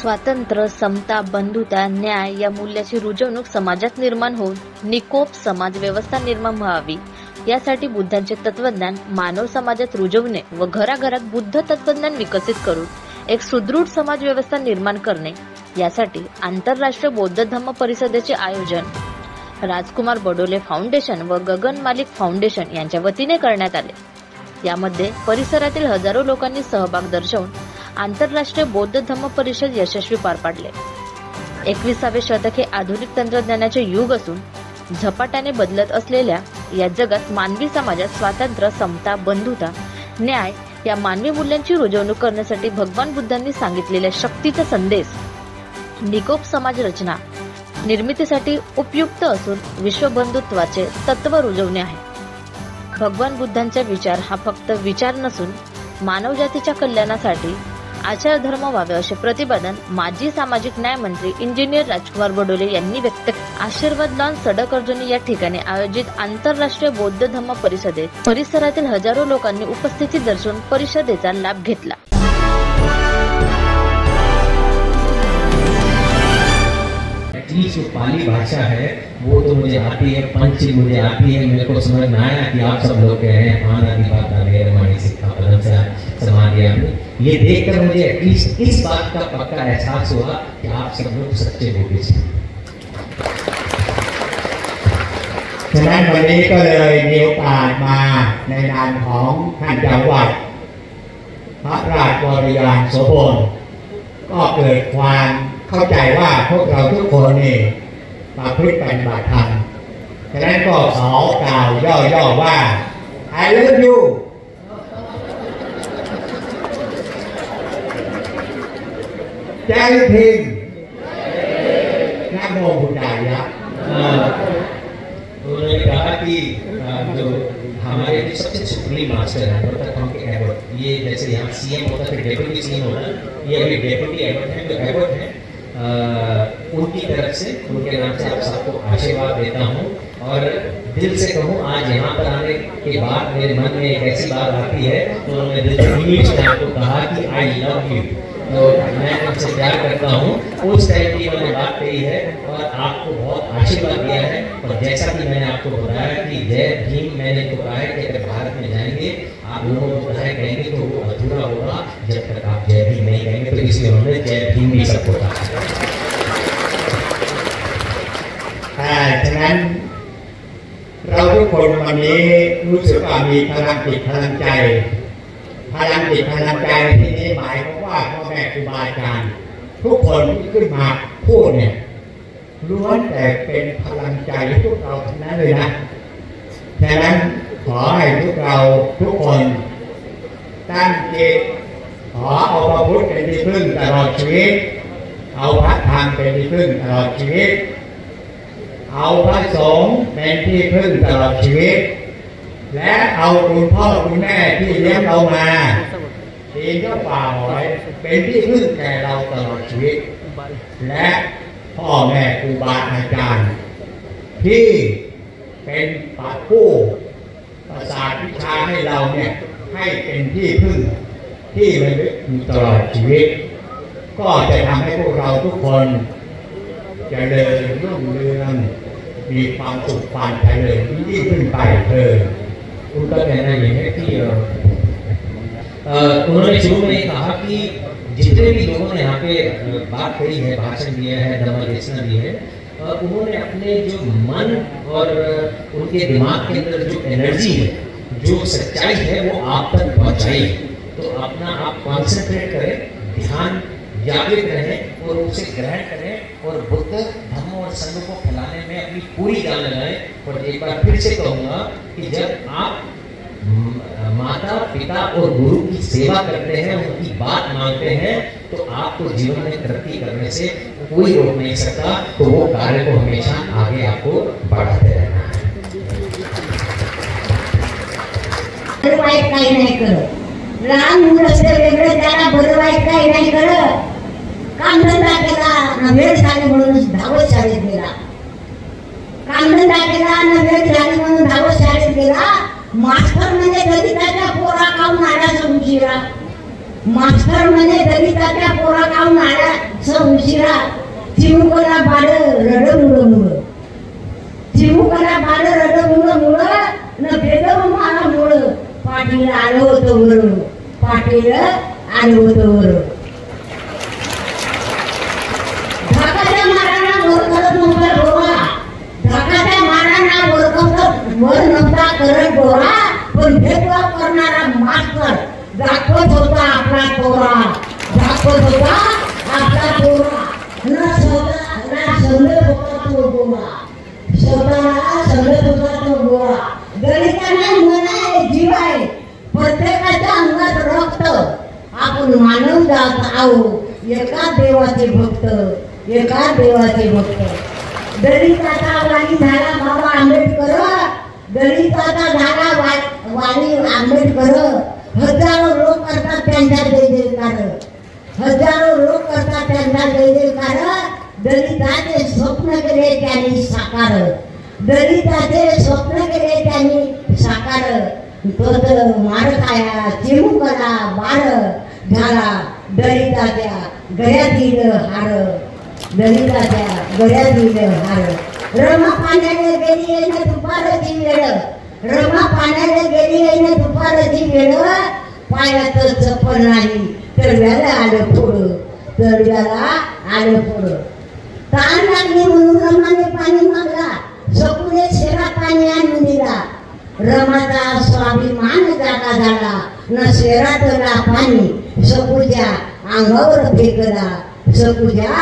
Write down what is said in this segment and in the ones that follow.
स्वातंत्र्य, समता, बंधुता, न्याय या मूल्याची रुजवणूक समाजात निर्माण होऊन निकोप समाज व्यवस्था निर्माण व्हावी यासाठी बुद्धांचे तत्वज्ञान मानव समाजात रुजवणे व घराघरात बुद्ध तत्वज्ञान विकसित करून एक सुदृढ समाज व्यवस्था निर्माण करणे यासाठी आंतरराष्ट्रीय बौद्ध धम्म परिषदेचे आयोजन राजकुमार बडोले फाउंडेशन व गगन मालिक फाउंडेशन यांच्या वतीने करण्यात आले। यामध्ये परिसरातील हजारो लोकांनी सहभाग दर्शवून आंतरराष्ट्रीय बौद्ध धम्म परिषद यशस्वी पार पाडले। 21वे शतक हे आधुनिक तंत्रज्ञानाचे युग असून झपाट्याने बदलत असलेल्या या जगात मानवी समाजात स्वातंत्र्य, समता, बंधुता, न्याय या मानवी मूल्यांची रुजवणूक करण्यासाठी भगवान बुद्धांनी सांगितलेल्या शक्तीचा संदेश निकोप समाज रचना निर्मितीसाठी उपयुक्त असून विश्वबंधुत्वाचे तत्व रुजवणे आहे। भगवान बुद्धांचा विचार हा फक्त विचार नसून मानवजातीच्या कल्याणासाठी आचार धर्म व्हावे असे प्रतिपादन माजी सामाजिक न्याय मंत्री इंजिनियर राजकुमार बडोले यांनी व्यक्त केले। आशीर्वाद लॉन सडक अर्जुनी या ठिकाणी आयोजित आंतरराष्ट्रीय बौद्ध धम्म परिषदेत परिसरातील हजारो लोकांनी उपस्थिती दर्शवून परिषदेचा लाभ घेतला। जो पाली भाषा है वो तो मुझे आती है, पंच मुझे आती है। मेरे को समझ में आया कि आप सब लोग कह रहे हैं आना की बात आ रही है, हमारी सिक्का पदम से समा दिया। ये देखकर मुझे एटलीस्ट इस बात का पक्का एहसास हुआ कि आप सब लोग सच्चे बुद्धिस्ट हैं। ฉะนั้นวันนี้ก็เลยมีโอกาสมาในนามของท่านเจ้าอาวาสพระราชบริวารโสพลก็เกิดความเข้าใจว่าพวกเราทุกคนนี่มาพึ่งปฏิบัติธรรมฉะนั้นก็ขอกล่าวย่อๆว่า I love you ใจพิมพ์นะโมพุทธายะ उन्होंने कहा कि जो हमारे सबसे सुप्रीम मास्टर है मतलब के एबॉट, ये जैसे यहाँ सीएम होता फिर डेप्यूटी सीएम होता, ये अभी डेप्यूटी एबॉट है। तो एबॉट है उनकी तरफ से उनके नाम से आप सबको आशीर्वाद देता हूँ और दिल से कहूँ आज यहाँ पर आने के बाद मेरे मन में एक ऐसी बात आती है तो उन्होंने दिल से इंग्लिश में आपको कहा कि आई लव यू, तो मैं आपसे प्यार करता हूँ। उस टाइप की मैंने बात कही है और आपको बहुत आशीर्वाद दिया है। और जैसा कि मैंने आपको बताया कि जय भीम मैंने तो कहा है कि अगर भारत में जाएंगे आप लोगों को कहा कहेंगे तो वो अधूरा होगा जब तक आप जय भीम नहीं कहेंगे, तो इसलिए उन्होंने जय भीम भी सबको कहा। ฉะนั้นเราทุกคนวันนี้รู้สึกว่ามีพลังจิตพลังใจพลังจิตพลังใจที่นี้หมายความว่าพ่อแม่ครูบาอาจารย์ทุกคนที่ขึ้นมาพูดเนี่ยล้วนแต่เป็นพลังใจให้พวกเราทั้งนั้นเลยนะฉะนั้นขอให้พวกเราทุกคนตั้งจิตขอเอาพระพุทธเป็นที่พึ่งตลอดชีวิตเอาพระธรรมเป็นที่พึ่งตลอดชีวิตเอาพระสงฆ์เป็นที่พึ่งตลอดชีวิตและเอาคุณพ่อคุณแม่ที่เลี้ยงเรามาทีนก็ป่าหอยเป็นที่พึ่งแก่เราตลอดชีวิตและพ่อแม่ครูบาอาจารย์ที่เป็นปักกู้ประสาทวิชาให้เราเนี่ยให้เป็นที่พึ่งที่ระลึกอยู่ตลอดชีวิตก็จะทำให้พวกเราทุกคนเจริญรุ่งเรืองมีความสุขความเจริญยิ่งขึ้นไปเถิด उनका कहना यह है कि उन्होंने शुरू में कहा कि जितने भी लोगों ने यहाँ पे बात करी है, भाषण दिया है, धम्म देशना दी है, उन्होंने अपने जो मन और उनके दिमाग के अंदर जो एनर्जी है, जो सच्चाई है वो आप तक पहुँचाई है। तो अपना आप कॉन्सेंट्रेट करें, ध्यान जागृत रहें और उसे ग्रहण करें और बुद्ध धम्म और संघ को फैलाने में अपनी पूरी जान लगाएं। और एक बार फिर से कहूँगा कि जब आप माता पिता और गुरु की सेवा करते हैं, उनकी बात मानते हैं, तो आपको जीवन में तरक्की करने से कोई रोक नहीं सकता। तो वो कार्य को हमेशा आगे आपको बढ़ाते रहना है। लहान मुलं असं वेगळं त्याला बरं वाईट काही नाही कळत, कामधंदा केला वेळ झाली म्हणून धावत शाळेत गेला, कामधंदा केला वेळ झाली म्हणून धावत शाळेत गेला। मास्टर म्हणजे दलिताच्या पोरा खाऊन आला उशिरा, मास्टर म्हणजे दलिताच्या पोरा खाऊन आला उशिरा चिमुकला बाळ रडमुळं मुळं चिमुकला बाळ रडमुळं मुळं न भेदव मला मुळं पाटील आलं होतं वर पाटील आलं होतं वर धाकाच्या मारांना वर करत नव्हता डोळा धाकाच्या मारांना वर नव्हता करत डोळा पण भेदभाव करणारा मास्तर दाखवत होता आपला तोरा दाखवत होता आपला तोरा न स्वतःला समजत होता तो गोळा स्वतःला समजत होता तो गोळा दलितांना मन आहे जीव आहे प्रत्येकाच्या अंगात रक्त आपण मानव जात आहोत एका देवाचे भक्त एका देवाचे भक्त दलिताचा वाणी झाला बाबा आंबेडकर दलिताचा झाला वाणी आंबेडकर हजारो लोक करतात त्यांचा जय जयकार हजारो लोक करतात त्यांचा जय जयकार दलिताचे स्वप्न केले त्यांनी साकार दलिताचे स्वप्न केले त्यांनी साकार तो मार खाया चिमुकला बाळ झाला दलिताच्या गळ्यातील हार दलिताच्या गळ्यातील हार रमा पाण्याने गेली येणं दुपारची वेळ रमा पाण्याने गेली येणं दुपारची वेळ पायात चप्पल नाही तळव्याला आलं पुढं तळव्याला आलं पुढं ताण लागली म्हणून रमाने पाणी मागला सकुने शेरा पाणी आणून दिला रमाचा स्वाभिमान जागा झाला न शेरातला पाणी सकुच्या अंगावर फेकला सकुच्या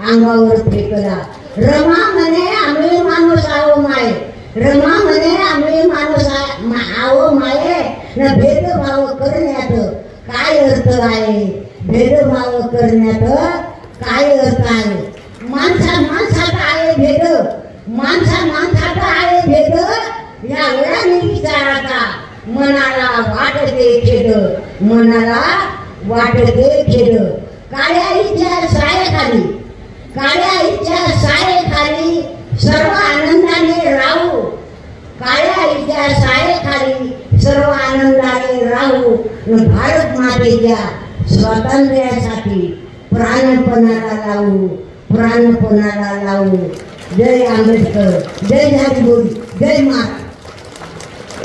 अंगावर फेकला रमा म्हणे आम्ही माणूस आहो माय रमा म्हणे आम्ही माणूस आहो माये न भेदभाव करण्यात काय अर्थ आहे भेदभाव करण्यात काय अर्थ आहे माणसात आहे भेद माणसात आहे भेद या वेळाने विचाराचा मनाला वाटते खेद मनाला वाटते खेद काळ्या आईच्या सायेखाली सर्व आनंदाने राहू काळ्या आईच्या सायेखाली सर्व आनंदाने राहू भारत मातेच्या स्वातंत्र्यासाठी प्राणपणाला लावू जय आंबेडकर जय झारी बोली जय महाराज